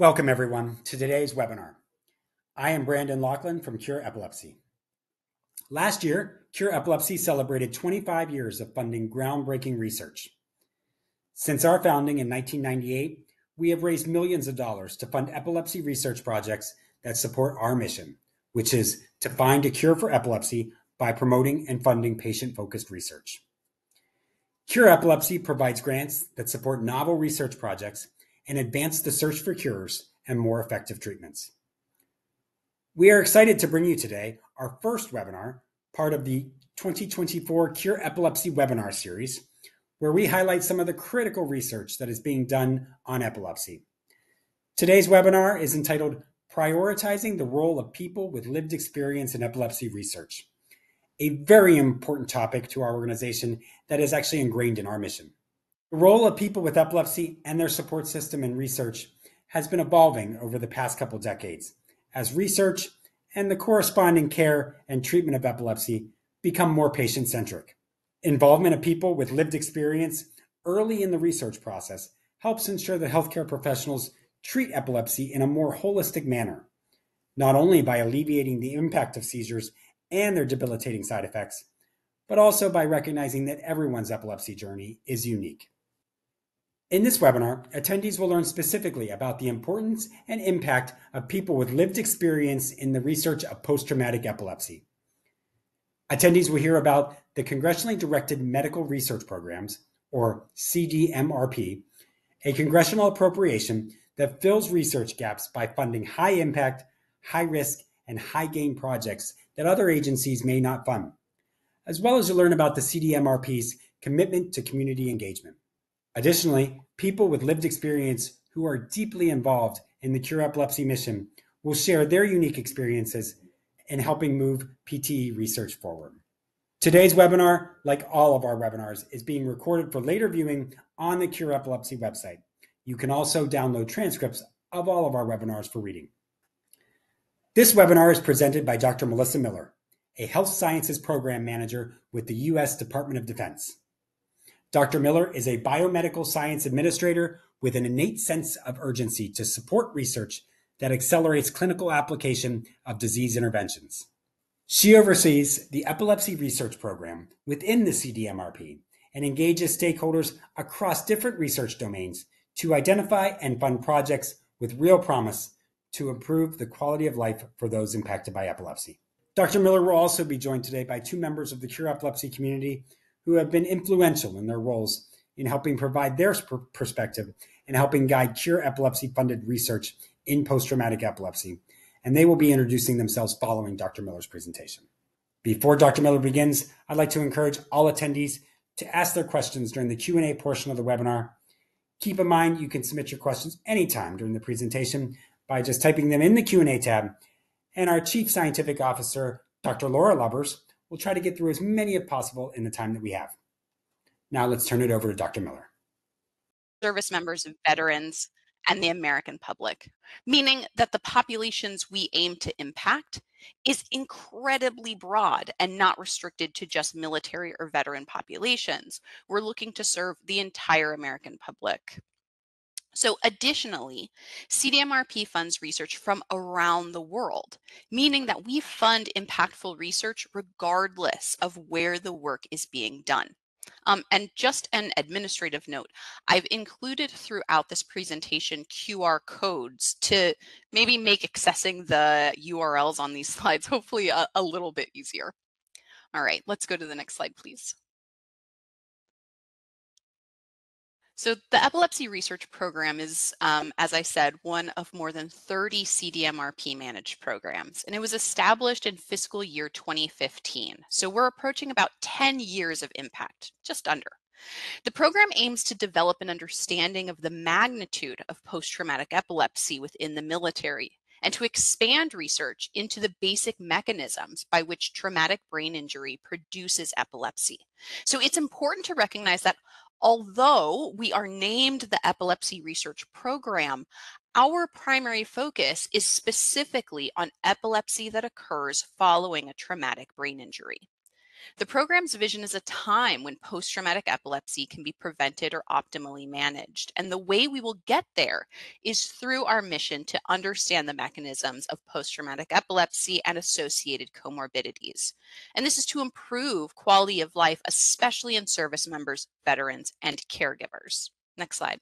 Welcome everyone to today's webinar. I am Brandon Laughlin from CURE Epilepsy. Last year, CURE Epilepsy celebrated 25 years of funding groundbreaking research. Since our founding in 1998, we have raised millions of dollars to fund epilepsy research projects that support our mission, which is to find a cure for epilepsy by promoting and funding patient-focused research. CURE Epilepsy provides grants that support novel research projects and advance the search for cures and more effective treatments. We are excited to bring you today our first webinar, part of the 2024 CURE Epilepsy webinar series, where we highlight some of the critical research that is being done on epilepsy. Today's webinar is entitled Prioritizing the Role of People with Lived Experience in Epilepsy Research, a very important topic to our organization that is actually ingrained in our mission. The role of people with epilepsy and their support system in research has been evolving over the past couple decades as research and the corresponding care and treatment of epilepsy become more patient-centric. Involvement of people with lived experience early in the research process helps ensure that healthcare professionals treat epilepsy in a more holistic manner, not only by alleviating the impact of seizures and their debilitating side effects, but also by recognizing that everyone's epilepsy journey is unique. In this webinar, attendees will learn specifically about the importance and impact of people with lived experience in the research of post-traumatic epilepsy. Attendees will hear about the Congressionally Directed Medical Research Programs, or CDMRP, a congressional appropriation that fills research gaps by funding high-impact, high-risk, and high-gain projects that other agencies may not fund, as well as you'll learn about the CDMRP's commitment to community engagement. Additionally, people with lived experience who are deeply involved in the CURE Epilepsy mission will share their unique experiences in helping move PTE research forward. Today's webinar, like all of our webinars, is being recorded for later viewing on the CURE Epilepsy website. You can also download transcripts of all of our webinars for reading. This webinar is presented by Dr. Melissa Miller, a Health Sciences Program Manager with the U.S. Department of Defense. Dr. Miller is a biomedical science administrator with an innate sense of urgency to support research that accelerates clinical application of disease interventions. She oversees the epilepsy research program within the CDMRP and engages stakeholders across different research domains to identify and fund projects with real promise to improve the quality of life for those impacted by epilepsy. Dr. Miller will also be joined today by two members of the CURE Epilepsy community who have been influential in their roles in helping provide their perspective and helping guide CURE Epilepsy-funded research in post-traumatic epilepsy, and they will be introducing themselves following Dr. Miller's presentation. Before Dr. Miller begins, I'd like to encourage all attendees to ask their questions during the Q&A portion of the webinar. Keep in mind you can submit your questions anytime during the presentation by just typing them in the Q&A tab, and our Chief Scientific Officer, Dr. Laura Lubbers, will try to get through as many as possible in the time that we have. Now let's turn it over to Dr. Miller. Service members, veterans, and the American public, meaning that the populations we aim to impact is incredibly broad and not restricted to just military or veteran populations. We're looking to serve the entire American public. So additionally, CDMRP funds research from around the world, meaning that we fund impactful research regardless of where the work is being done. And just an administrative note, I've included throughout this presentation QR codes to maybe make accessing the URLs on these slides hopefully a little bit easier. All right, let's go to the next slide, please. So the Epilepsy Research Program is, as I said, one of more than 30 CDMRP managed programs, and it was established in fiscal year 2015. So we're approaching about 10 years of impact, just under. The program aims to develop an understanding of the magnitude of post-traumatic epilepsy within the military and to expand research into the basic mechanisms by which traumatic brain injury produces epilepsy. So it's important to recognize that although we are named the Epilepsy Research Program, our primary focus is specifically on epilepsy that occurs following a traumatic brain injury. The program's vision is a time when post-traumatic epilepsy can be prevented or optimally managed. And the way we will get there is through our mission to understand the mechanisms of post-traumatic epilepsy and associated comorbidities. And this is to improve quality of life, especially in service members, veterans, and caregivers. Next slide.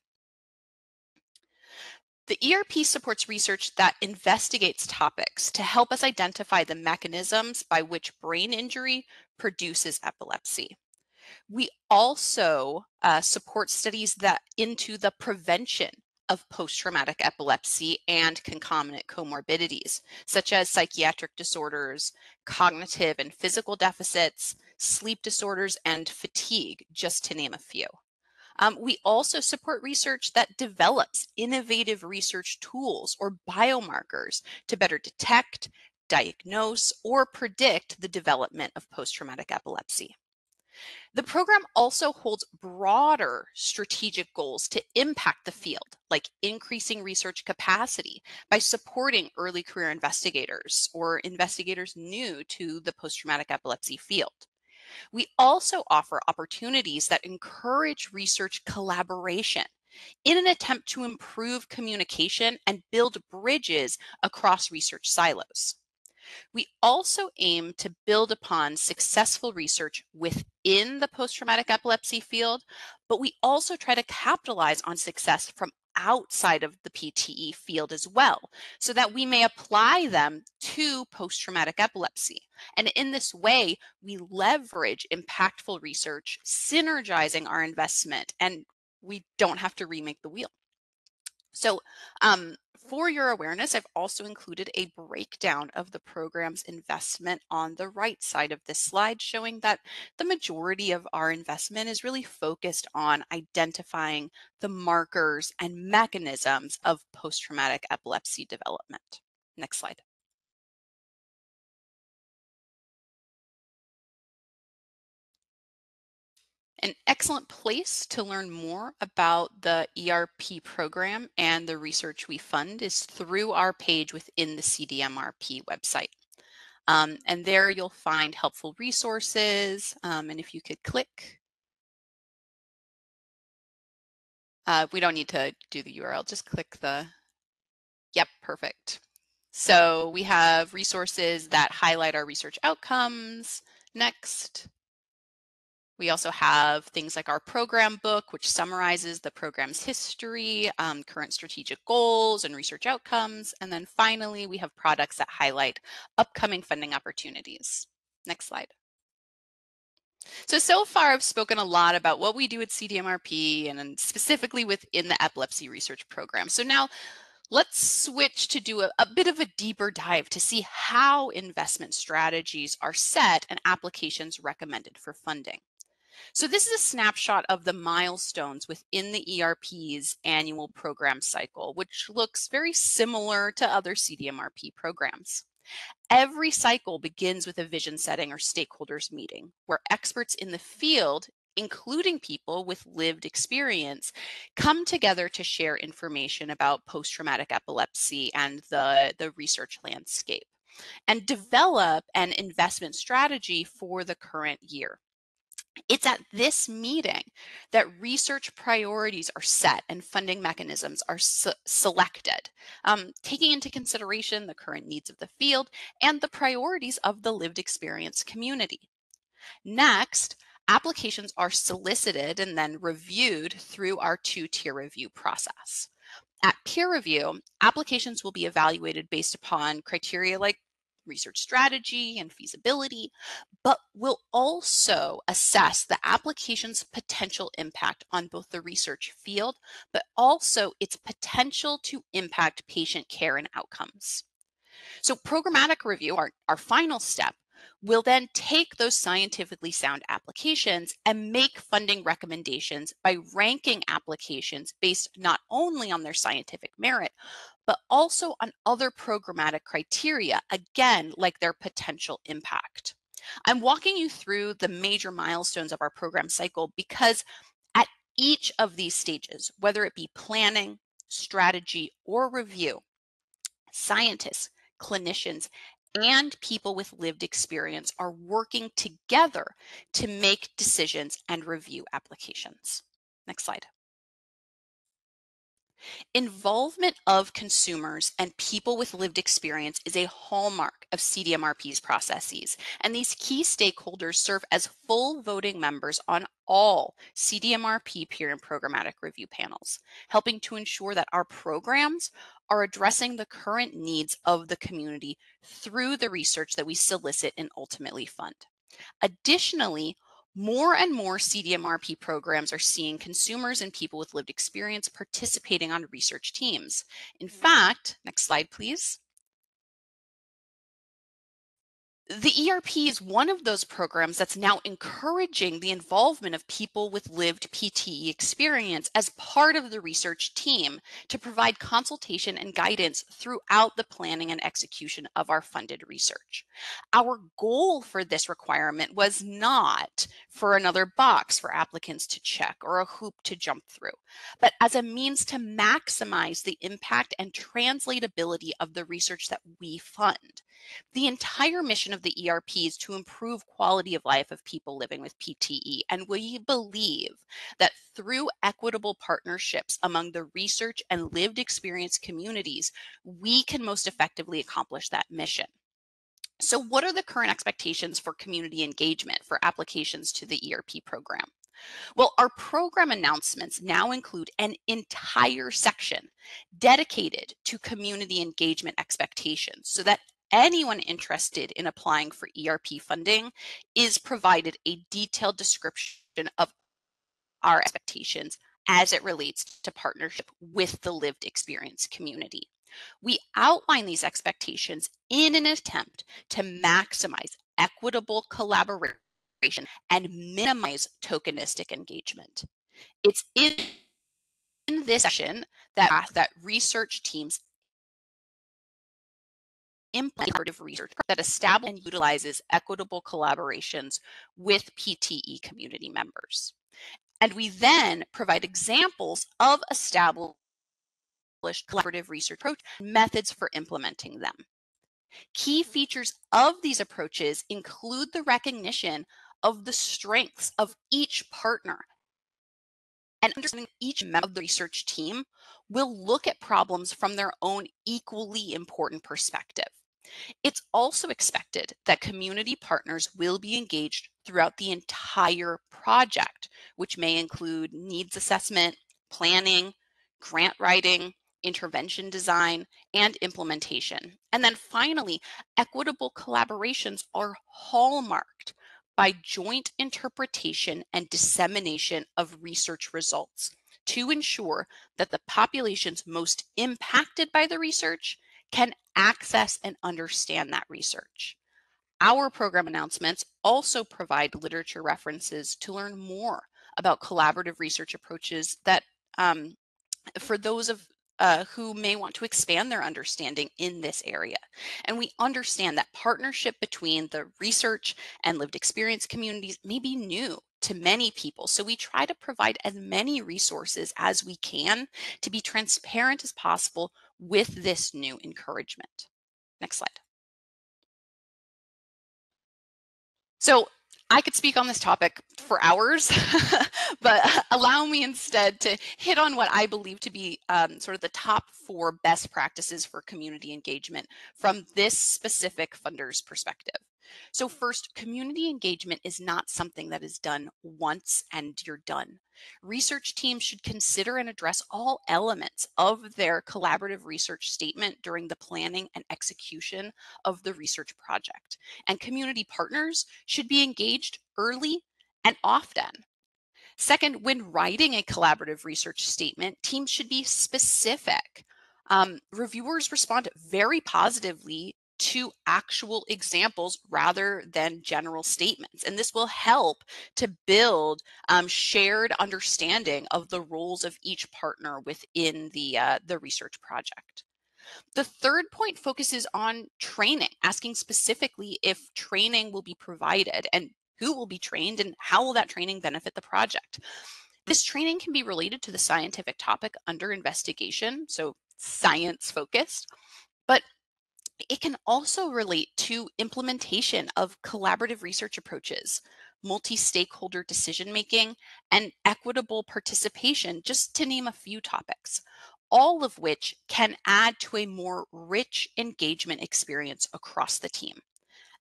The ERP supports research that investigates topics to help us identify the mechanisms by which brain injury produces epilepsy. We also support studies that into the prevention of post-traumatic epilepsy and concomitant comorbidities, such as psychiatric disorders, cognitive and physical deficits, sleep disorders, and fatigue, just to name a few. We also support research that develops innovative research tools or biomarkers to better detect, diagnose, or predict the development of post-traumatic epilepsy. The program also holds broader strategic goals to impact the field, like increasing research capacity by supporting early career investigators or investigators new to the post-traumatic epilepsy field. We also offer opportunities that encourage research collaboration in an attempt to improve communication and build bridges across research silos. We also aim to build upon successful research within the post-traumatic epilepsy field, but we also try to capitalize on success from outside of the PTE field as well, so that we may apply them to post-traumatic epilepsy. And in this way, we leverage impactful research, synergizing our investment, and we don't have to remake the wheel. So for your awareness, I've also included a breakdown of the program's investment on the right side of this slide, showing that the majority of our investment is really focused on identifying the markers and mechanisms of post-traumatic epilepsy development. Next slide. An excellent place to learn more about the ERP program and the research we fund is through our page within the CDMRP website. And there you'll find helpful resources. And if you could click, we don't need to do the URL, just click the, yep, perfect. So we have resources that highlight our research outcomes. Next. We also have things like our program book, which summarizes the program's history, current strategic goals, and research outcomes. And then finally, we have products that highlight upcoming funding opportunities. Next slide. So far I've spoken a lot about what we do at CDMRP and specifically within the epilepsy research program. So now let's switch to do a bit of a deeper dive to see how investment strategies are set and applications recommended for funding. So this is a snapshot of the milestones within the ERP's annual program cycle, which looks very similar to other CDMRP programs. Every cycle begins with a vision setting or stakeholders meeting, where experts in the field, including people with lived experience, come together to share information about post-traumatic epilepsy and the research landscape, and develop an investment strategy for the current year. It's at this meeting that research priorities are set and funding mechanisms are selected, taking into consideration the current needs of the field and the priorities of the lived experience community. Next, applications are solicited and then reviewed through our two-tier review process. At peer review, applications will be evaluated based upon criteria like research strategy and feasibility, but will also assess the application's potential impact on both the research field, but also its potential to impact patient care and outcomes. So programmatic review, our final step, will then take those scientifically sound applications and make funding recommendations by ranking applications based not only on their scientific merit, but also on other programmatic criteria, again, like their potential impact. I'm walking you through the major milestones of our program cycle because at each of these stages, whether it be planning, strategy, or review, scientists, clinicians, and people with lived experience are working together to make decisions and review applications. Next slide. Involvement of consumers and people with lived experience is a hallmark of CDMRP's processes, and these key stakeholders serve as full voting members on all CDMRP peer and programmatic review panels, helping to ensure that our programs are addressing the current needs of the community through the research that we solicit and ultimately fund. Additionally, more and more CDMRP programs are seeing consumers and people with lived experience participating on research teams. In fact, next slide, please. The ERP is one of those programs that's now encouraging the involvement of people with lived PTE experience as part of the research team to provide consultation and guidance throughout the planning and execution of our funded research. Our goal for this requirement was not for another box for applicants to check or a hoop to jump through, but as a means to maximize the impact and translatability of the research that we fund. The entire mission of the ERP is to improve quality of life of people living with PTE, and we believe that through equitable partnerships among the research and lived experience communities, we can most effectively accomplish that mission. So what are the current expectations for community engagement for applications to the ERP program? Well, our program announcements now include an entire section dedicated to community engagement expectations so that anyone interested in applying for ERP funding is provided a detailed description of our expectations as it relates to partnership with the lived experience community. We outline these expectations in an attempt to maximize equitable collaboration and minimize tokenistic engagement. It's in this session that research teams implement collaborative research that establishes and utilizes equitable collaborations with PTE community members. And we then provide examples of established collaborative research approach methods for implementing them. Key features of these approaches include the recognition of the strengths of each partner and understanding each member of the research team will look at problems from their own equally important perspective. It's also expected that community partners will be engaged throughout the entire project, which may include needs assessment, planning, grant writing, intervention design, and implementation. And then finally, equitable collaborations are hallmarked by joint interpretation and dissemination of research results to ensure that the populations most impacted by the research can access and understand that research. Our program announcements also provide literature references to learn more about collaborative research approaches that for those of who may want to expand their understanding in this area. And we understand that partnership between the research and lived experience communities may be new to many people. So we try to provide as many resources as we can to be transparent as possible with this new encouragement. Next slide. So I could speak on this topic for hours, but allow me instead to hit on what I believe to be sort of the top 4 best practices for community engagement from this specific funder's perspective. So first, community engagement is not something that is done once and you're done. Research teams should consider and address all elements of their collaborative research statement during the planning and execution of the research project. And community partners should be engaged early and often. Second, when writing a collaborative research statement, teams should be specific. Reviewers respond very positively to actual examples rather than general statements. And this will help to build shared understanding of the roles of each partner within the research project. The third point focuses on training, asking specifically if training will be provided and who will be trained and how will that training benefit the project. This training can be related to the scientific topic under investigation, so science focused, but It can also relate to implementation of collaborative research approaches, multi-stakeholder decision-making, and equitable participation, just to name a few topics, all of which can add to a more rich engagement experience across the team.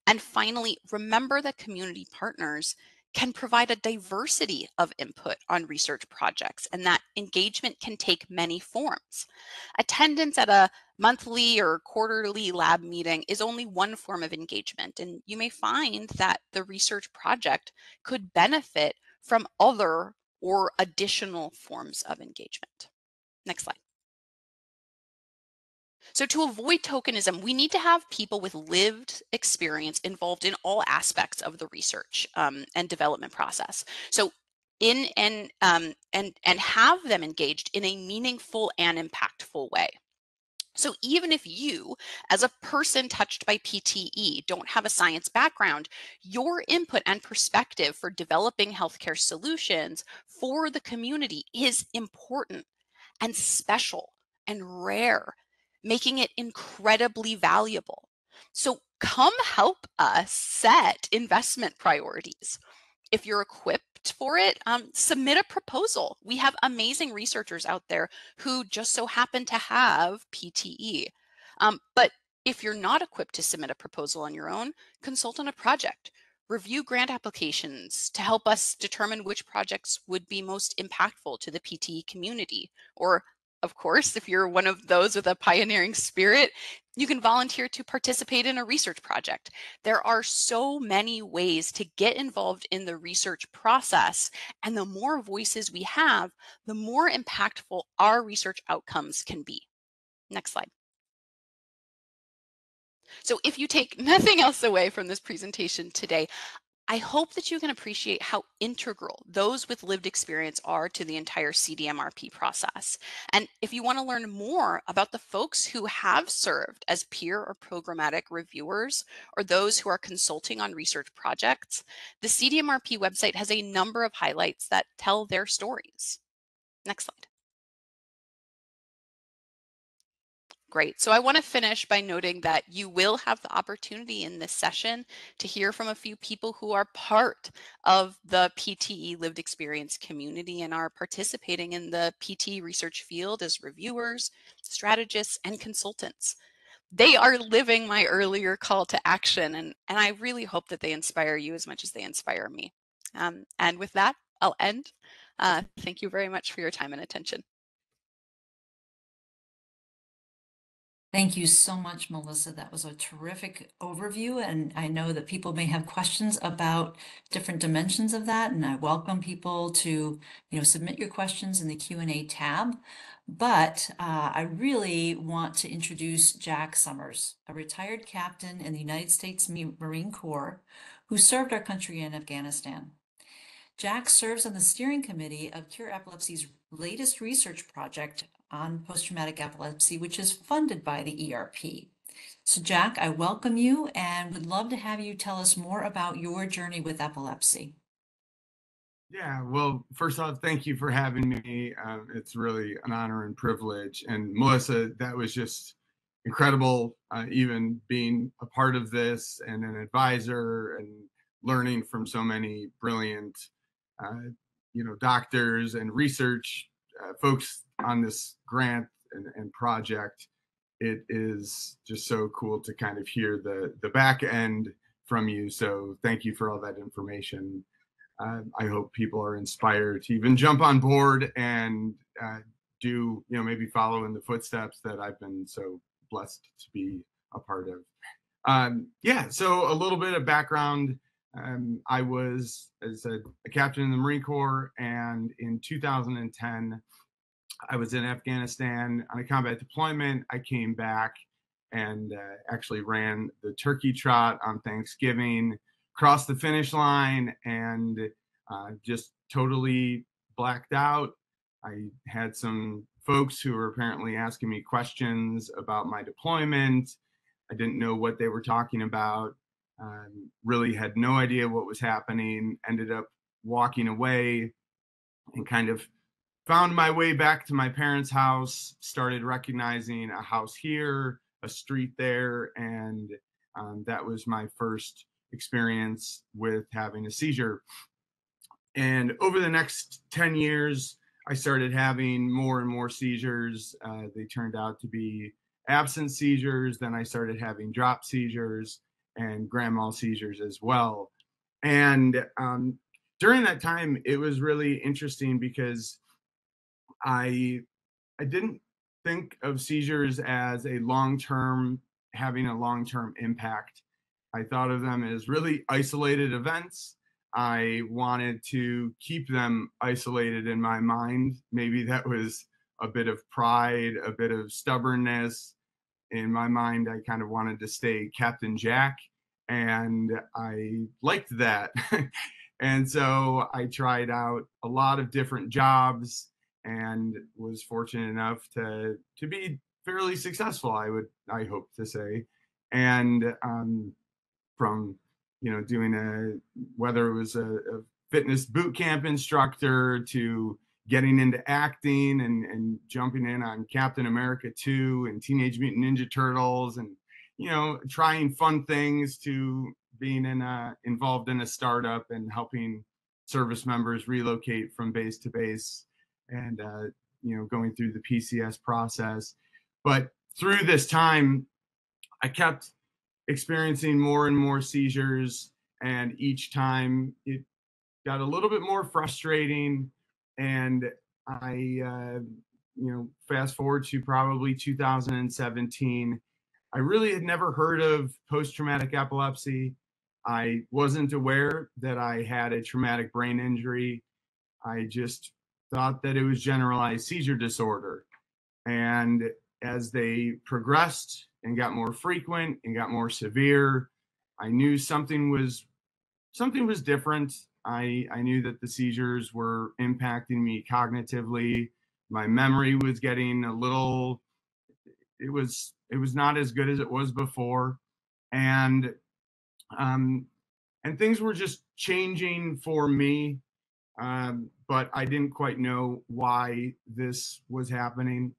And finally, remember that community partners can provide a diversity of input on research projects, and that engagement can take many forms. Attendance at a monthly or quarterly lab meeting is only one form of engagement, and you may find that the research project could benefit from other or additional forms of engagement. Next slide. So to avoid tokenism, we need to have people with lived experience involved in all aspects of the research and development process. So in and have them engaged in a meaningful and impactful way. So even if you, as a person touched by PTE, don't have a science background, your input and perspective for developing healthcare solutions for the community is important and special and rare, making it incredibly valuable. So come help us set investment priorities. If you're equipped for it, submit a proposal. We have amazing researchers out there who just so happen to have PTE. But if you're not equipped to submit a proposal on your own, consult on a project. Review grant applications to help us determine which projects would be most impactful to the PTE community. Or, of course, if you're one of those with a pioneering spirit, you can volunteer to participate in a research project. There are so many ways to get involved in the research process, and the more voices we have, the more impactful our research outcomes can be. Next slide. So if you take nothing else away from this presentation today, I hope that you can appreciate how integral those with lived experience are to the entire CDMRP process. And if you want to learn more about the folks who have served as peer or programmatic reviewers, or those who are consulting on research projects, the CDMRP website has a number of highlights that tell their stories. Next slide. Great. So I want to finish by noting that you will have the opportunity in this session to hear from a few people who are part of the PTE lived experience community and are participating in the PTE research field as reviewers, strategists, and consultants. They are living my earlier call to action, and I really hope that they inspire you as much as they inspire me. And with that, I'll end. Thank you very much for your time and attention. Thank you so much, Melissa. That was a terrific overview, and I know that people may have questions about different dimensions of that, and I welcome people to, submit your questions in the Q&A tab. But I really want to introduce Jack Summers, a retired captain in the United States Marine Corps who served our country in Afghanistan. Jack serves on the steering committee of CURE Epilepsy's latest research project on post-traumatic epilepsy, which is funded by the ERP. So Jack, I welcome you and would love to have you tell us more about your journey with epilepsy. Yeah, well, first off, thank you for having me. It's really an honor and privilege. And Melissa, that was just incredible, even being a part of this and an advisor and learning from so many brilliant, doctors and research folks on this grant and project. It is just so cool to kind of hear the back end from you. So thank you for all that information. I hope people are inspired to even jump on board and do, maybe follow in the footsteps that I've been so blessed to be a part of. So a little bit of background. I was, as I said, a captain in the Marine Corps, and in 2010, I was in Afghanistan on a combat deployment. I came back and actually ran the turkey trot on Thanksgiving, crossed the finish line, and just totally blacked out. I had some folks who were apparently asking me questions about my deployment. I didn't know what they were talking about. Really had no idea what was happening. Ended up walking away and kind of found my way back to my parents' house, started recognizing a house here, a street there, and that was my first experience with having a seizure. And over the next 10 years, I started having more and more seizures. They turned out to be absent seizures. Then I started having drop seizures and grand mal seizures as well. And during that time, it was really interesting because I didn't think of seizures as having a long-term impact. I thought of them as really isolated events. I wanted to keep them isolated in my mind. Maybe that was a bit of pride, a bit of stubbornness. In my mind, I kind of wanted to stay Captain Jack, and I liked that. And so I tried out a lot of different jobs and was fortunate enough to be fairly successful, I hope to say. And from doing whether it was a fitness boot camp instructor to getting into acting and jumping in on Captain America 2 and Teenage Mutant Ninja Turtles, and trying fun things, to being involved in a startup and helping service members relocate from base to base, and going through the PCS process. But through this time, I kept experiencing more and more seizures, and each time it got a little bit more frustrating. And I fast forward to probably 2017, I really had never heard of post-traumatic epilepsy. I wasn't aware that I had a traumatic brain injury. I just thought that it was generalized seizure disorder. And as they progressed and got more frequent and got more severe, I knew something was different. I knew that the seizures were impacting me cognitively. My memory was getting a little, it was not as good as it was before. And things were just changing for me. But I didn't quite know why this was happening.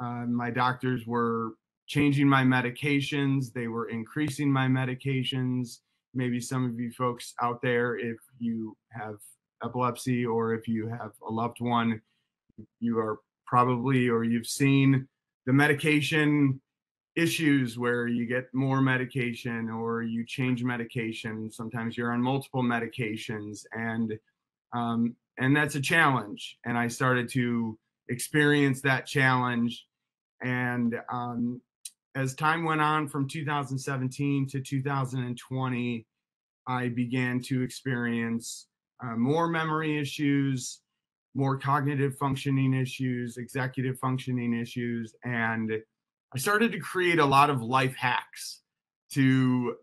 My doctors were changing my medications. They were increasing my medications. Maybe some of you folks out there, if you have epilepsy or if you have a loved one, you are probably, or you've seen the medication issues where you get more medication or you change medication. Sometimes you're on multiple medications, and that's a challenge. And I started to experience that challenge. And as time went on from 2017 to 2020, I began to experience more memory issues, more cognitive functioning issues, executive functioning issues. And I started to create a lot of life hacks to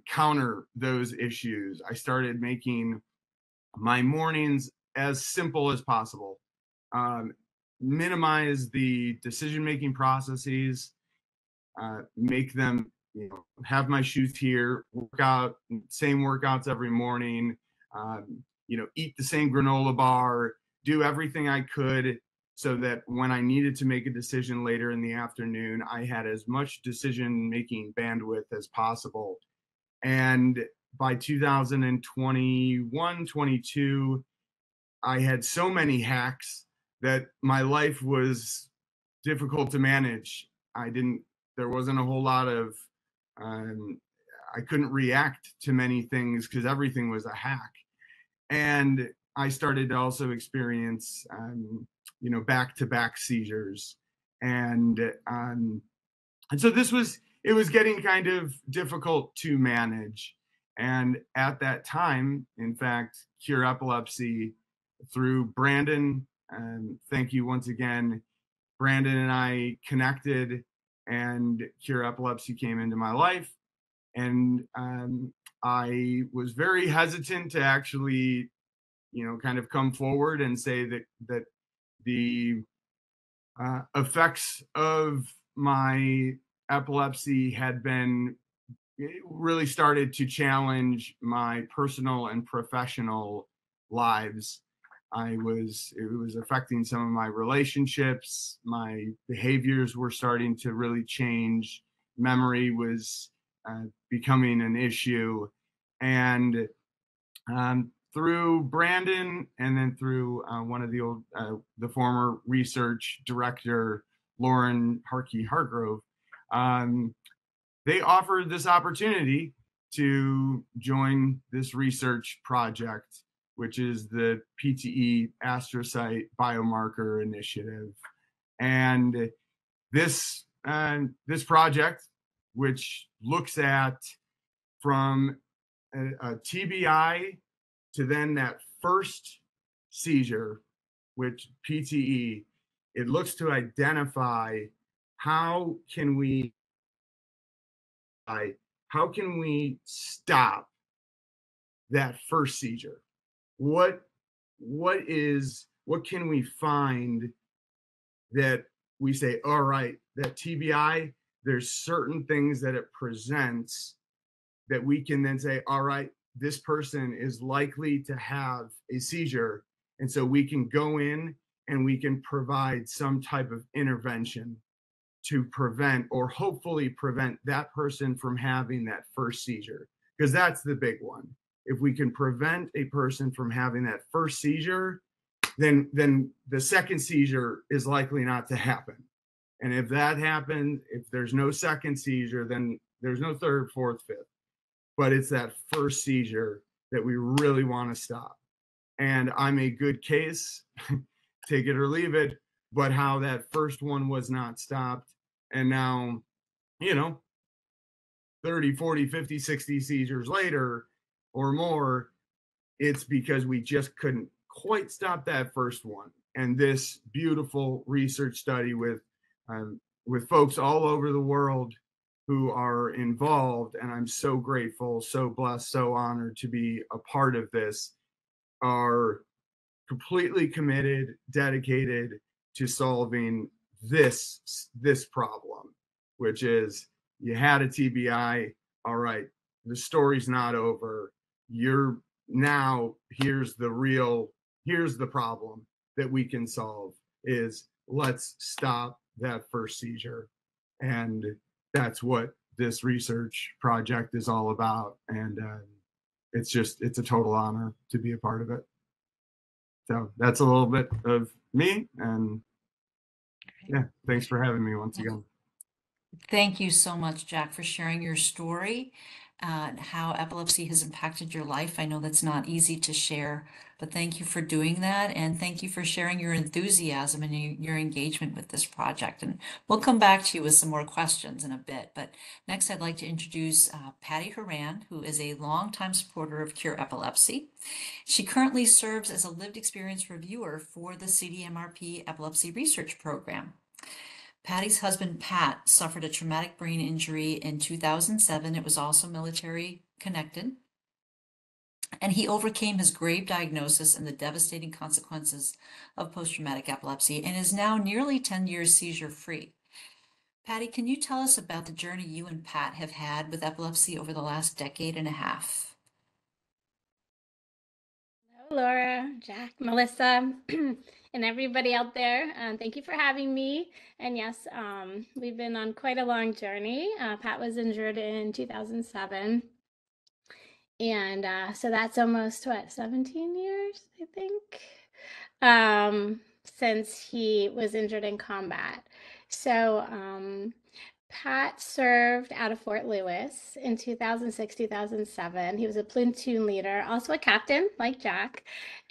counter those issues. I started making my mornings as simple as possible, minimize the decision-making processes, make them, have my shoes here, work out, same workouts every morning, eat the same granola bar, do everything I could so that when I needed to make a decision later in the afternoon, I had as much decision-making bandwidth as possible. And by 2021, 22, I had so many hacks that my life was difficult to manage. There wasn't a whole lot of, I couldn't react to many things because everything was a hack. And I started to also experience, back-to-back seizures. And so it was getting kind of difficult to manage. And at that time, in fact, CURE Epilepsy, through Brandon, thank you once again, Brandon and I connected, and CURE Epilepsy came into my life. And I was very hesitant to actually, kind of come forward and say that the effects of my epilepsy had really started to challenge my personal and professional lives. It was affecting some of my relationships. My behaviors were starting to really change. memory was becoming an issue. And through Brandon and then through one of the former research director, Lauren Harkey-Hargrove, they offered this opportunity to join this research project, which is the PTE Astrocyte Biomarker Initiative. And this project, which looks at from a TBI to then that first seizure, which PTE, it looks to identify how can we stop that first seizure? What can we find that we say, all right, that TBI, there's certain things that it presents that we can then say, all right, this person is likely to have a seizure. And so we can go in and we can provide some type of intervention to prevent or hopefully prevent that person from having that first seizure, because that's the big one. If we can prevent a person from having that first seizure, then the second seizure is likely not to happen. And if that happens, if there's no second seizure, then there's no third, fourth, fifth. But it's that first seizure that we really want to stop. And I'm a good case, take it or leave it, but how that first one was not stopped. And now, 30, 40, 50, 60 seizures later or more, it's because we just couldn't quite stop that first one. And this beautiful research study with folks all over the world who are involved, and I'm so grateful, so blessed, so honored to be a part of this, are completely committed, dedicated to solving this problem, which is you had a TBI, all right, the story's not over. Here's the problem that we can solve is let's stop that first seizure. And that's what this research project is all about. And it's a total honor to be a part of it. So that's a little bit of me. And yeah, thanks for having me once again. Thank you so much, Jack, for sharing your story and how epilepsy has impacted your life. I know that's not easy to share, but thank you for doing that. And thank you for sharing your enthusiasm and your engagement with this project. And we'll come back to you with some more questions in a bit. But next, I'd like to introduce Patty Horan, who is a longtime supporter of CURE Epilepsy. She currently serves as a lived experience reviewer for the CDMRP Epilepsy Research Program. Patty's husband, Pat, suffered a traumatic brain injury in 2007. It was also military connected. And he overcame his grave diagnosis and the devastating consequences of post-traumatic epilepsy and is now nearly 10 years seizure-free. Patty, can you tell us about the journey you and Pat have had with epilepsy over the last decade and a half? Hello, Laura, Jack, Melissa, and everybody out there. Thank you for having me. And yes, we've been on quite a long journey. Pat was injured in 2007. And so that's almost, 17 years, I think, since he was injured in combat. So Pat served out of Fort Lewis in 2006, 2007. He was a platoon leader, also a captain like Jack,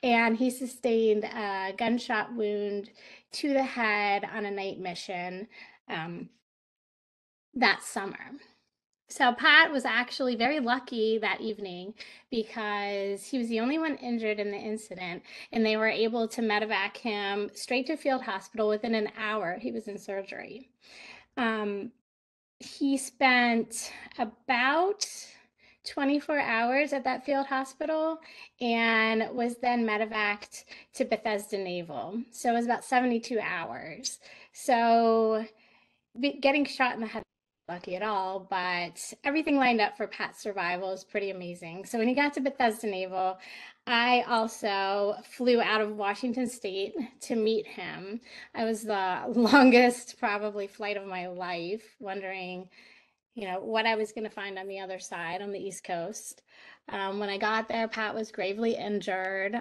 and he sustained a gunshot wound to the head on a night mission that summer. So Pat was actually very lucky that evening because he was the only one injured in the incident, and they were able to medevac him straight to field hospital within an hour. He was in surgery. He spent about 24 hours at that field hospital and was then medevaced to Bethesda Naval. So it was about 72 hours. So getting shot in the head, lucky at all, but everything lined up for Pat's survival is pretty amazing. So when he got to Bethesda Naval, I also flew out of Washington State to meet him. I was the longest probably flight of my life, wondering what I was going to find on the other side, on the East Coast. When I got there, Pat was gravely injured.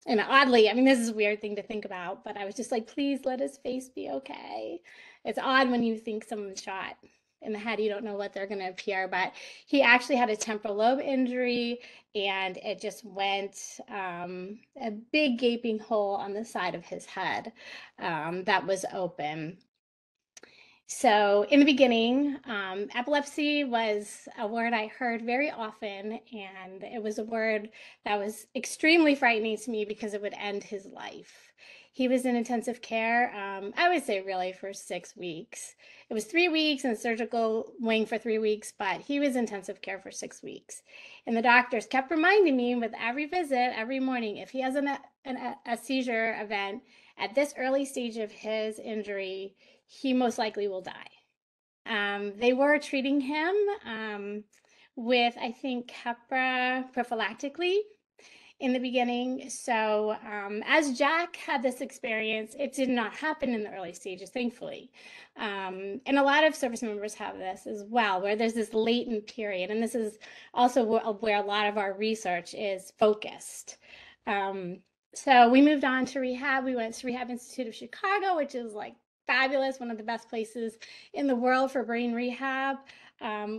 And oddly, I mean, this is a weird thing to think about, but I was just like, please let his face be okay. It's odd when you think someone's shot in the head, you don't know what they're going to appear, but he actually had a temporal lobe injury, and it just went a big gaping hole on the side of his head that was open. So in the beginning, epilepsy was a word I heard very often, and it was a word that was extremely frightening to me because it would end his life. He was in intensive care, I would say really for 6 weeks. It was 3 weeks in the surgical wing for 3 weeks, but he was in intensive care for 6 weeks. And the doctors kept reminding me with every visit, every morning, if he has a seizure event at this early stage of his injury, he most likely will die. They were treating him with, I think, Keppra prophylactically in the beginning. So as Jack had this experience, it did not happen in the early stages, thankfully. And a lot of service members have this as well, where there's this latent period. And this is also where a lot of our research is focused. So we moved on to rehab. We went to Rehab Institute of Chicago, which is like fabulous, one of the best places in the world for brain rehab.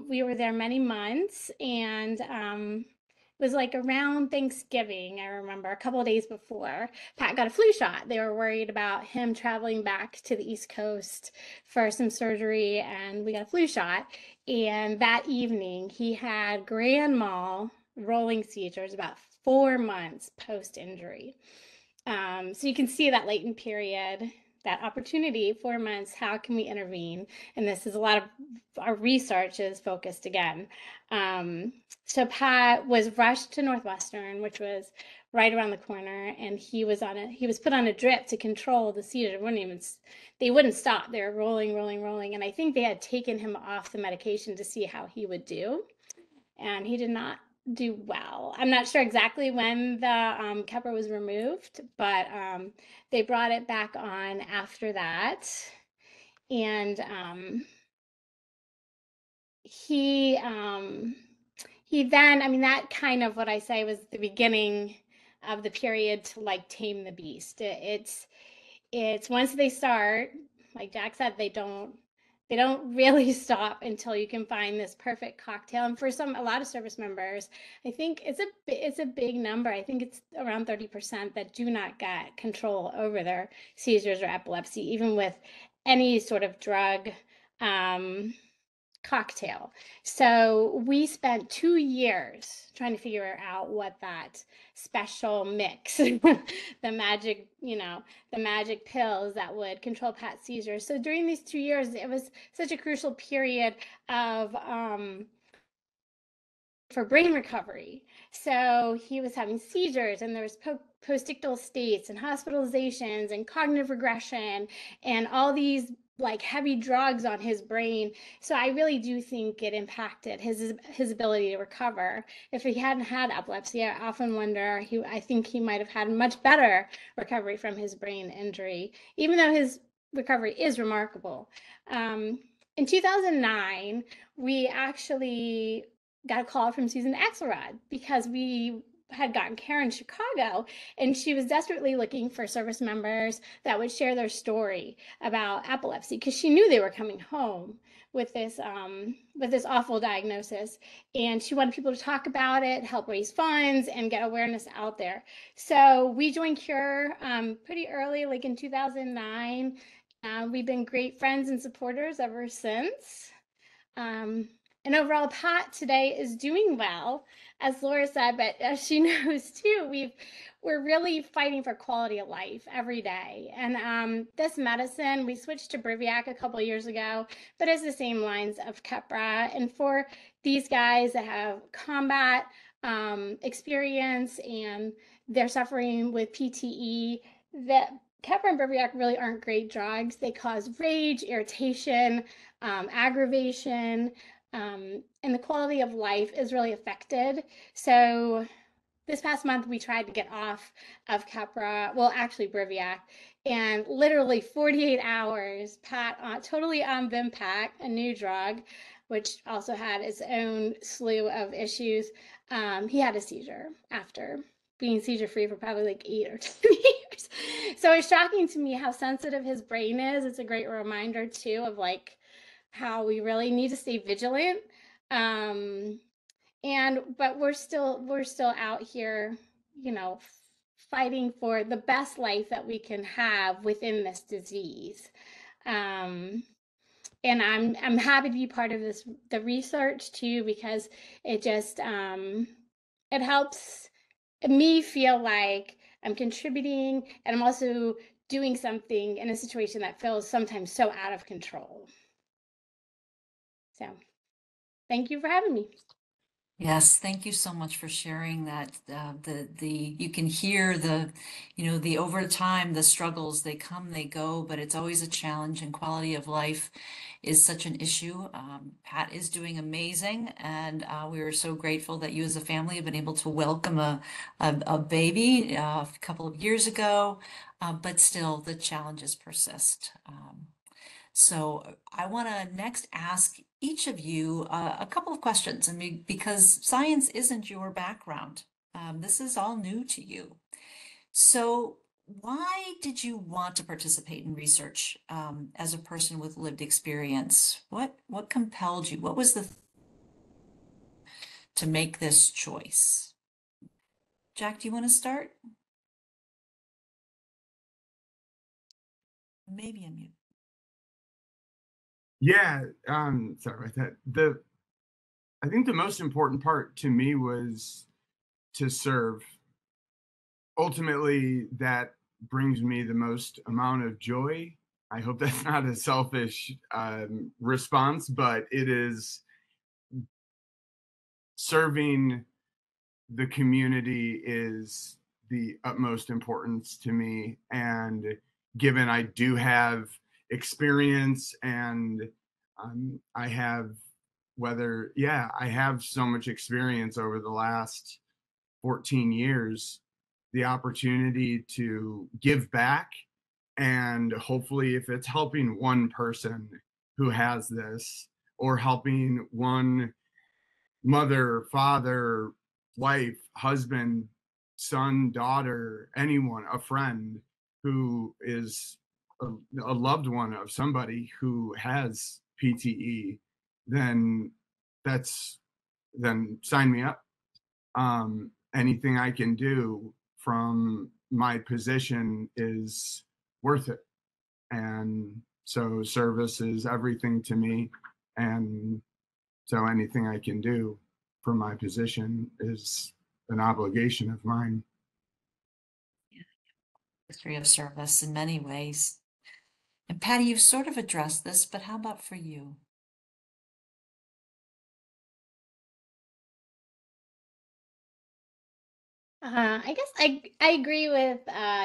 We were there many months, and it was like around Thanksgiving, I remember, a couple of days before, Pat got a flu shot. They were worried about him traveling back to the East Coast for some surgery, and we got a flu shot. And that evening, he had grand mal rolling seizures about 4 months post-injury. So you can see that latent period, that opportunity, 4 months, how can we intervene? And this is a lot of our research is focused again. So Pat was rushed to Northwestern, which was right around the corner, and he was put on a drip to control the seizure. They wouldn't stop. They were rolling. And I think they had taken him off the medication to see how he would do. And he did not do well. I'm not sure exactly when the Keppra was removed, but they brought it back on after that. And he then, I mean, that kind of what I say was the beginning of the period to like tame the beast. It's once they start, like Jack said, they don't really stop until you can find this perfect cocktail. And for a lot of service members, I think it's a big number. I think it's around 30% that do not get control over their seizures or epilepsy, even with any sort of drug cocktail. So we spent 2 years trying to figure out what that special mix, the magic pills that would control Pat's seizures. So during these 2 years, it was such a crucial period of for brain recovery. So he was having seizures, and there was postictal states and hospitalizations and cognitive regression and all these like heavy drugs on his brain. So I really do think it impacted his ability to recover. If he hadn't had epilepsy, I often wonder, I think he might have had much better recovery from his brain injury, even though his recovery is remarkable. In 2009, we actually got a call from Susan Axelrod because we had gotten care in Chicago, and she was desperately looking for service members that would share their story about epilepsy, because she knew they were coming home with this awful diagnosis, and she wanted people to talk about it, help raise funds, and get awareness out there. So we joined CURE pretty early, like in 2009. We've been great friends and supporters ever since. And overall, Pat today is doing well, as Laura said, but as she knows too, we're really fighting for quality of life every day. And this medicine, we switched to Briviac a couple of years ago, but it's the same lines of Keppra. And for these guys that have combat experience and they're suffering with PTE, that Keppra and Briviac really aren't great drugs. They cause rage, irritation, aggravation, and the quality of life is really affected. So this past month, we tried to get off of Keppra, well, actually Briviac, And literally 48 hours, Pat, totally on Vimpat, a new drug, which also had its own slew of issues. He had a seizure after being seizure free for probably like 8 or 10 years. So it's shocking to me how sensitive his brain is. It's a great reminder too of like how we really need to stay vigilant. But we're still out here, you know, fighting for the best life that we can have within this disease. And I'm happy to be part of the research too, because it just it helps me feel like I'm contributing, and I'm also doing something in a situation that feels sometimes so out of control. So thank you for having me. Yes, thank you so much for sharing that. You can hear the over time, the struggles, they come, they go, but it's always a challenge, and quality of life is such an issue. Pat is doing amazing, and we are so grateful that you as a family have been able to welcome a baby a couple of years ago, but still the challenges persist. So I want to next ask each of you a couple of questions, and because science isn't your background, this is all new to you. So why did you want to participate in research as a person with lived experience? What compelled you? What was to make this choice? Jack, do you want to start? Maybe unmute. Yeah, sorry about that. I think the most important part to me was to serve. Ultimately, that brings me the most amount of joy. I hope that's not a selfish response, but it is serving the community is the utmost importance to me. And given I do have experience and I have I have so much experience over the last 14 years, the opportunity to give back, and hopefully if it's helping one person who has this, or helping one mother, father, wife, husband, son, daughter, anyone, a friend who is a loved one of somebody who has PTE, then then sign me up. Anything I can do from my position is worth it. And so service is everything to me. And so anything I can do from my position is an obligation of mine. History of service in many ways. And Patty, you've sort of addressed this, but how about for you? I guess I agree with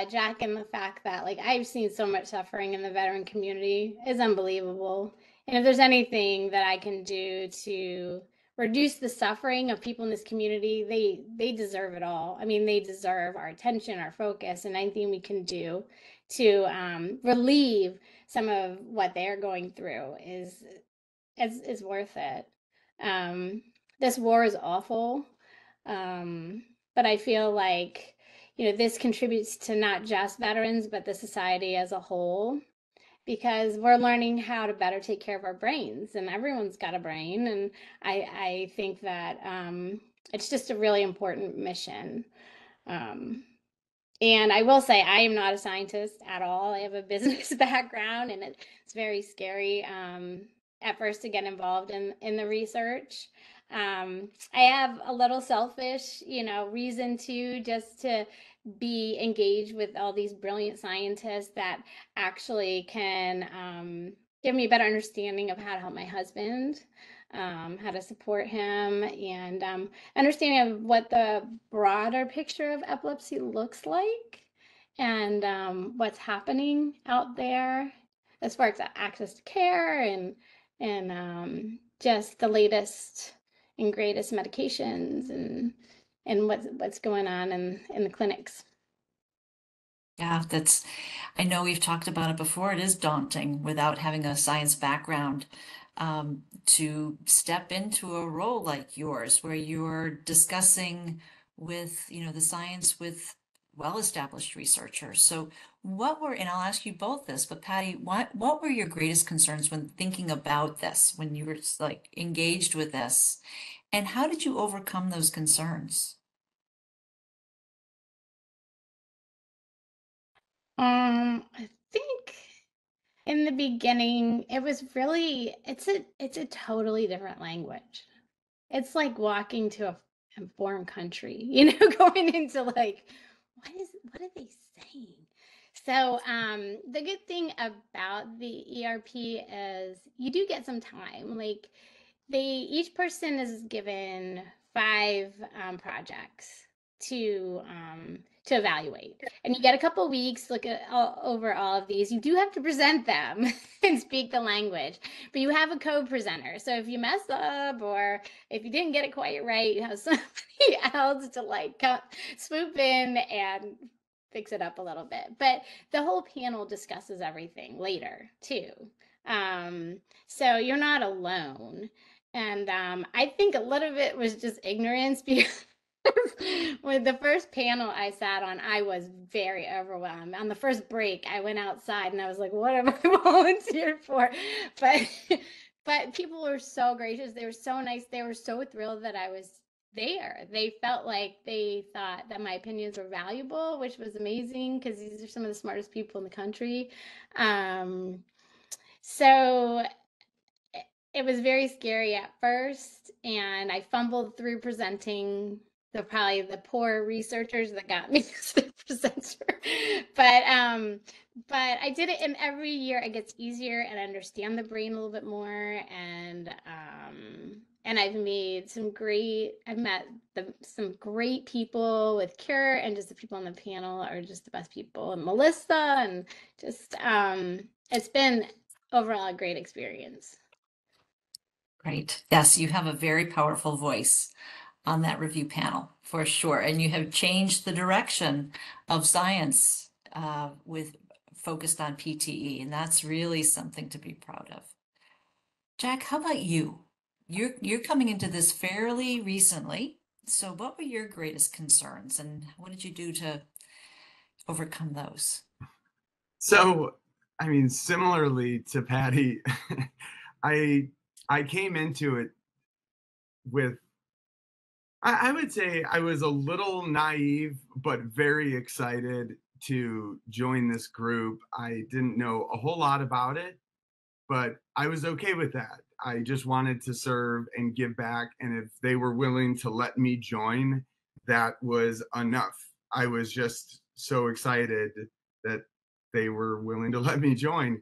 Jack in the fact that like I've seen so much suffering in the veteran community. It's unbelievable. And if there's anything that I can do to reduce the suffering of people in this community, they deserve it all. I mean, they deserve our attention, our focus, and anything we can do to relieve some of what they're going through is worth it. This war is awful. But I feel like, you know, this contributes to not just veterans, but the society as a whole, because we're learning how to better take care of our brains, and everyone's got a brain. And I think that it's just a really important mission. And I will say, I am not a scientist at all. I have a business background, and it's very scary at first to get involved in the research. I have a little selfish, you know, reason to just to be engaged with all these brilliant scientists that actually can give me a better understanding of how to help my husband, how to support him, and understanding of what the broader picture of epilepsy looks like, and what's happening out there as far as access to care, and just the latest and greatest medications, and what's going on in the clinics. Yeah, I know we've talked about it before. It is daunting without having a science background, to step into a role like yours, where you're discussing with, the science with well-established researchers. So and I'll ask you both this, but Patty, what were your greatest concerns when thinking about this, when you were like engaged with this, and how did you overcome those concerns? I think in the beginning, it was really it's a totally different language. It's like walking to a foreign country, going into like, what are they saying? So the good thing about the ERP is you do get some time. Like each person is given 5 projects to evaluate, and you get a couple weeks to look over all of these. You do have to present them and speak the language, but you have a co-presenter. So if you mess up or if you didn't get it quite right, you have somebody else to like swoop in and fix it up a little bit. But the whole panel discusses everything later too. So you're not alone. And I think a little bit was just ignorance because with the first panel I sat on, I was very overwhelmed. On the first break, I went outside and I was like, what have I volunteered for? But but people were so gracious. They were so nice. They were so thrilled that I was there. They felt like they thought that my opinions were valuable, which was amazing because these are some of the smartest people in the country. So it was very scary at first, and I fumbled through presenting probably the poor researchers that got me as the presenter. But I did it, and every year it gets easier, and I understand the brain a little bit more, and I've met some great people with CURE, and just the people on the panel are just the best people, and Melissa, and just it's been overall a great experience. Great. Yes, you have a very powerful voice on that review panel for sure. And you have changed the direction of science with focused on PTE. And that's really something to be proud of. Jack, how about you? You're coming into this fairly recently. So what were your greatest concerns and what did you do to overcome those? So, I mean, similarly to Patty, I came into it with, I would say I was a little naive, but very excited to join this group. I didn't know a whole lot about it, but I was okay with that. I just wanted to serve and give back. And if they were willing to let me join, that was enough. I was just so excited that they were willing to let me join.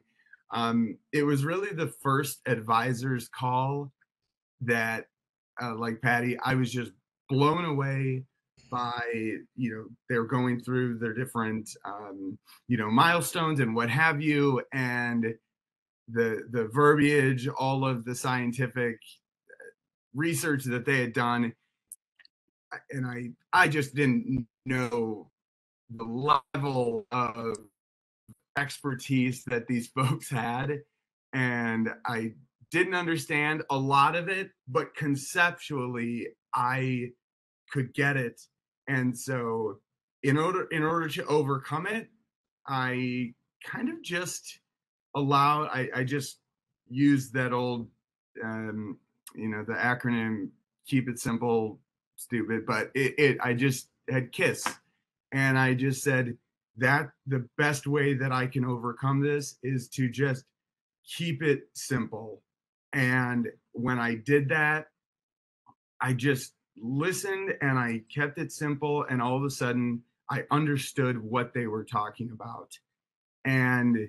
It was really the first advisors call that, like Patty, I was just blown away by, they're going through their different, milestones and what have you. And the verbiage, all of the scientific research that they had done, and I just didn't know the level of expertise that these folks had, and I didn't understand a lot of it, but conceptually I could get it. And so in order to overcome it, I kind of just I just used that old, the acronym, keep it simple, stupid, but I just had KISS. And I just said that the best way that I can overcome this is to just keep it simple. And when I did that, I just listened and I kept it simple. And all of a sudden, I understood what they were talking about. And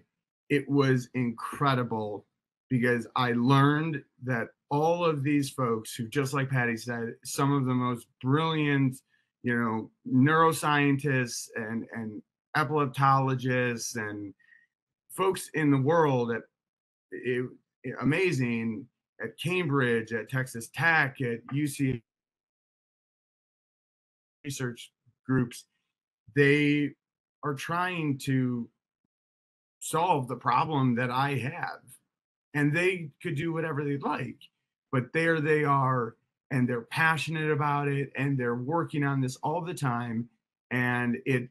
it was incredible because I learned that all of these folks who, just like Patty said, some of the most brilliant, neuroscientists and epileptologists and folks in the world amazing at Cambridge, at Texas Tech, at UC research groups, they are trying to solve the problem that I have, and they could do whatever they'd like, but there they are, and they're passionate about it, and they're working on this all the time. And it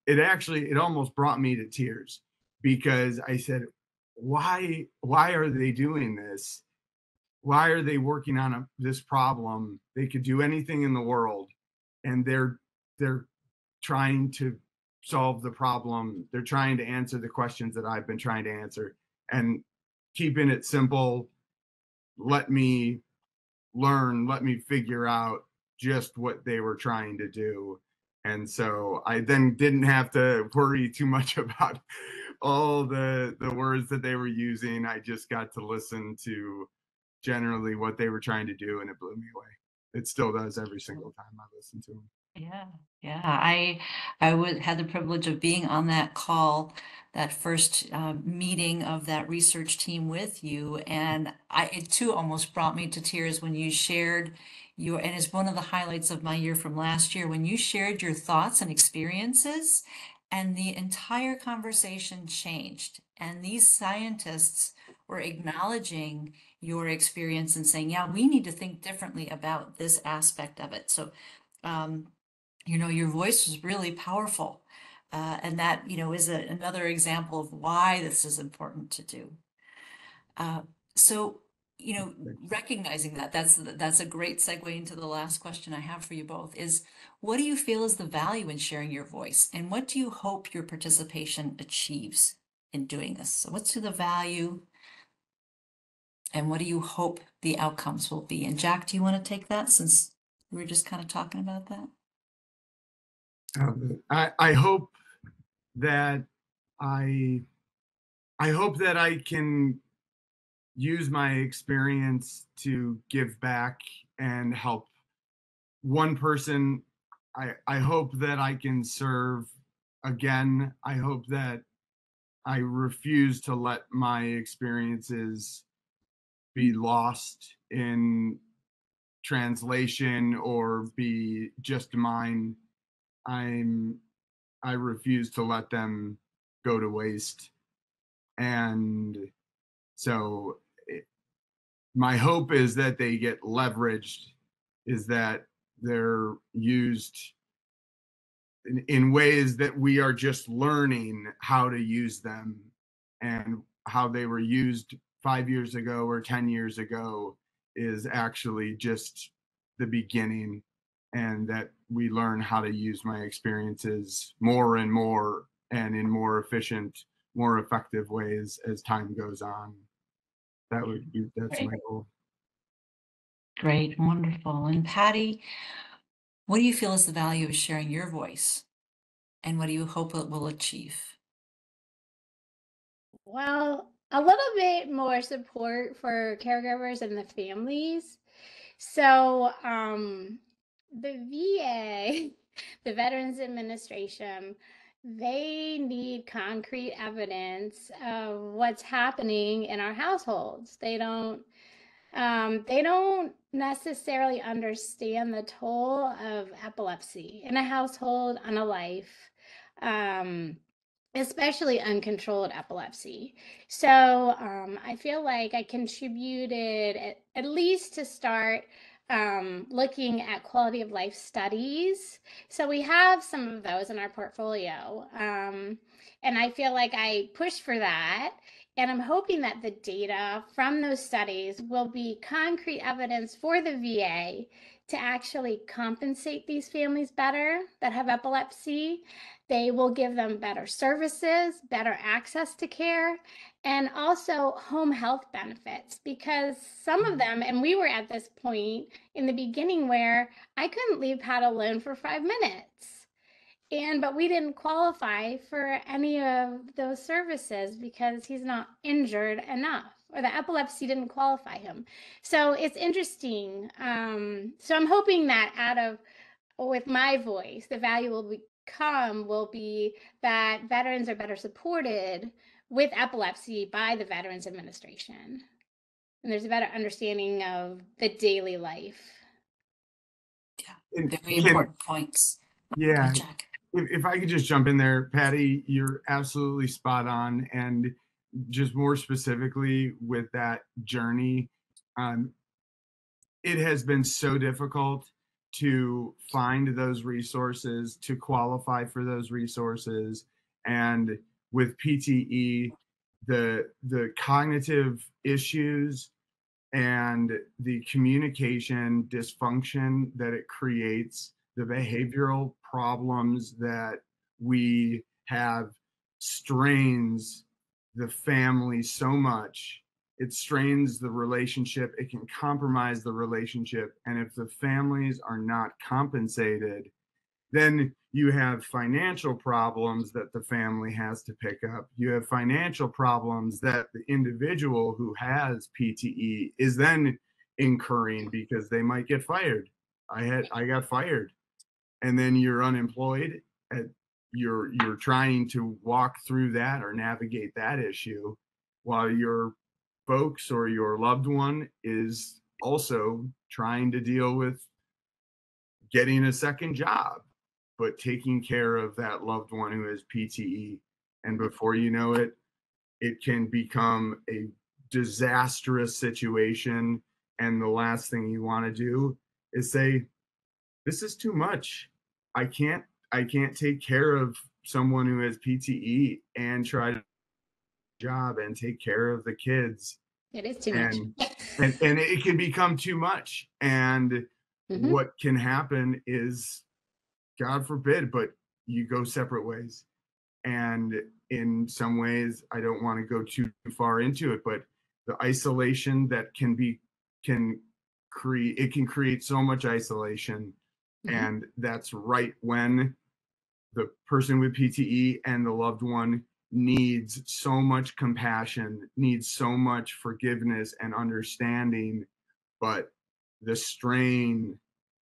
actually, it almost brought me to tears, because I said, why are they doing this? Why are they working on this problem? They could do anything in the world, and they're trying to solve the problem. They're trying to answer the questions that I've been trying to answer, and keeping it simple. Let me learn, let me figure out just what they were trying to do. And so I then didn't have to worry too much about all the words that they were using. I just got to listen to generally what they were trying to do, and it blew me away. It still does every single time I listen to them. Yeah. I would had the privilege of being on that call, that first meeting of that research team with you, and it too almost brought me to tears when you shared your, and it's one of the highlights of my year from last year, when you shared your thoughts and experiences, and the entire conversation changed. And these scientists were acknowledging your experience and saying, yeah, we need to think differently about this aspect of it. So your voice was really powerful. And that, is another example of why this is important to do. So, recognizing that, that's a great segue into the last question I have for you both is, what do you feel is the value in sharing your voice? And what do you hope your participation achieves in doing this? So what's the value? And what do you hope the outcomes will be? And Jack, do you want to take that, since we were just kind of talking about that? I hope that I hope that I can use my experience to give back and help one person. I hope that I can serve again. I hope that I refuse to let my experiences be lost in translation or be just mine. I refuse to let them go to waste. And so my hope is that they get leveraged, is that they're used in ways that we are just learning how to use them, and how they were used 5 years ago or 10 years ago is actually just the beginning, and that we learn how to use my experiences more and more and in more efficient, more effective ways as time goes on. That's my goal. Great, wonderful. And Patty, what do you feel is the value of sharing your voice? And what do you hope it will achieve? Well, a little bit more support for caregivers and the families. So, the VA, the Veterans Administration, they need concrete evidence of what's happening in our households. They don't necessarily understand the toll of epilepsy in a household, on a life. Especially uncontrolled epilepsy. So I feel like I contributed at least to start looking at quality of life studies. So we have some of those in our portfolio. And I feel like I pushed for that. And I'm hoping that the data from those studies will be concrete evidence for the VA to actually compensate these families better that have epilepsy. They will give them better services, better access to care, and also home health benefits, because some of them, and we were at this point in the beginning where I couldn't leave Pat alone for 5 minutes. But we didn't qualify for any of those services because he's not injured enough, or the epilepsy didn't qualify him. So it's interesting. So I'm hoping that with my voice, the value will be that veterans are better supported with epilepsy by the Veterans Administration. And there's a better understanding of the daily life. Yeah, very important points. Yeah. Jack. if I could just jump in there, Patty, you're absolutely spot on. And just more specifically with that journey, it has been so difficult to find those resources, to qualify for those resources. And with PTE, the cognitive issues and the communication dysfunction that it creates, the behavioral problems that we have, strains the family so much. It strains the relationship, it can compromise the relationship. And if the families are not compensated, then you have financial problems that the family has to pick up. You have financial problems that the individual who has PTE is then incurring because they might get fired. I got fired. And then you're unemployed. You're trying to walk through that or navigate that issue while your folks or your loved one is also trying to deal with getting a second job, but taking care of that loved one who has PTE. And before you know it, it can become a disastrous situation. And the last thing you want to do is say, this is too much. I can't take care of someone who has PTE and try to job and take care of the kids. It is too and, much. and it can become too much. And what can happen is, God forbid, but you go separate ways. And in some ways, I don't want to go too far into it, but the isolation that can create so much isolation. And that's right when the person with PTE and the loved one needs so much compassion, needs so much forgiveness and understanding, but the strain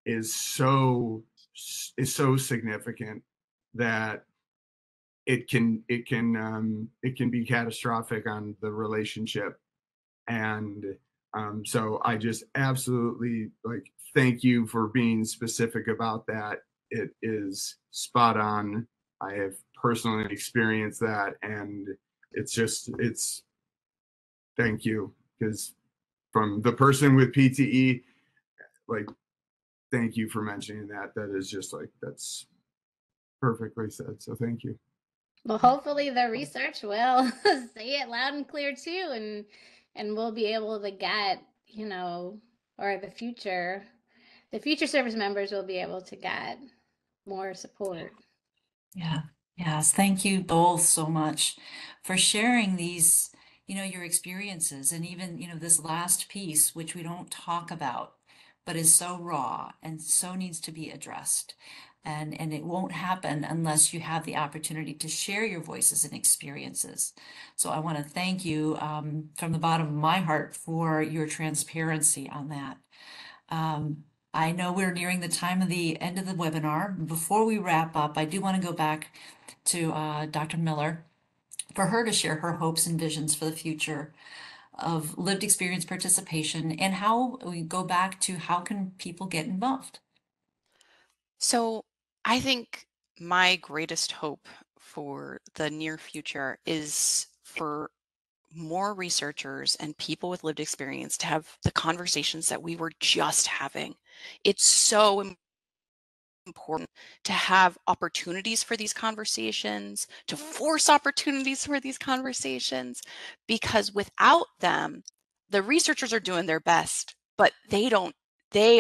is so significant that it can be catastrophic on the relationship. And so I just absolutely thank you for being specific about that. It is spot on. I have personally experienced that, and it's thank you, because from the person with PTE, thank you for mentioning that. That is just that's perfectly said. So thank you. Well, hopefully the research will say it loud and clear too, and we'll be able to get, or the future service members will be able to get more support. Yeah. Yes. Thank you both so much for sharing these, your experiences, and even, this last piece, which we don't talk about, but is so raw and so needs to be addressed. And it won't happen unless you have the opportunity to share your voices and experiences. So I want to thank you from the bottom of my heart for your transparency on that. I know we're nearing the time of the end of the webinar. Before we wrap up, I do want to go back to Dr. Miller for her to share her hopes and visions for the future of lived experience participation, and how we go back to how can people get involved. So I think my greatest hope for the near future is for more researchers and people with lived experience to have the conversations that we were just having. It's so important to have opportunities for these conversations, to force opportunities for these conversations, because without them, the researchers are doing their best, but they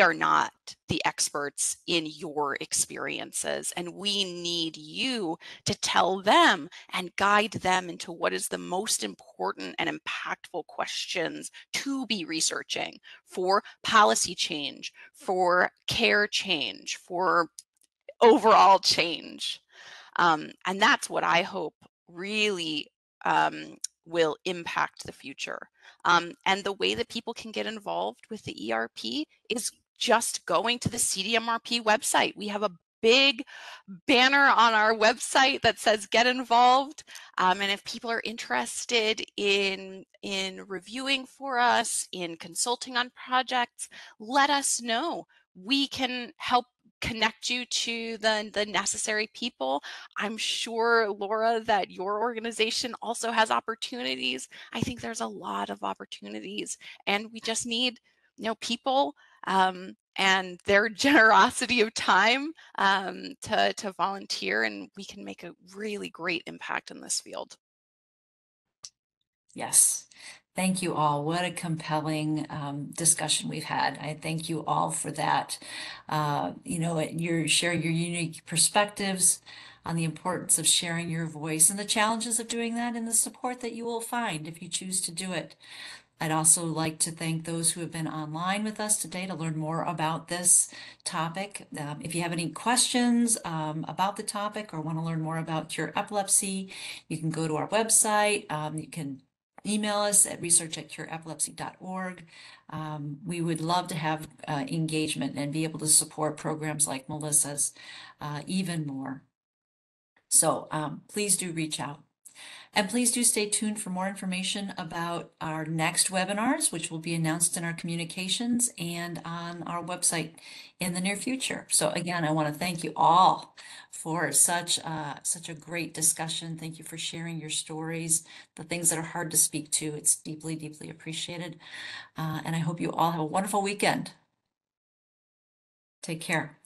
are not the experts in your experiences. And we need you to tell them and guide them into what is the most important and impactful questions to be researching for policy change, for care change, for overall change. And that's what I hope really will impact the future. And the way that people can get involved with the ERP is just going to the CDMRP website. We have a big banner on our website that says get involved. And if people are interested in reviewing for us, in consulting on projects, let us know. We can help connect you to the necessary people. I'm sure, Laura, that your organization also has opportunities. I think there's a lot of opportunities, and we just need, people and their generosity of time to volunteer, and we can make a really great impact in this field. Yes. Thank you all. What a compelling discussion we've had. I thank you all for that. You're sharing your unique perspectives on the importance of sharing your voice and the challenges of doing that and the support that you will find if you choose to do it. I'd also like to thank those who have been online with us today to learn more about this topic. If you have any questions about the topic or want to learn more about CURE Epilepsy, you can go to our website. You can email us at research@cureepilepsy.org. We would love to have engagement and be able to support programs like Melissa's even more. So please do reach out. And please do stay tuned for more information about our next webinars, which will be announced in our communications and on our website in the near future. So again, I want to thank you all for such a great discussion. Thank you for sharing your stories, the things that are hard to speak to. It's deeply, deeply appreciated. And I hope you all have a wonderful weekend. Take care.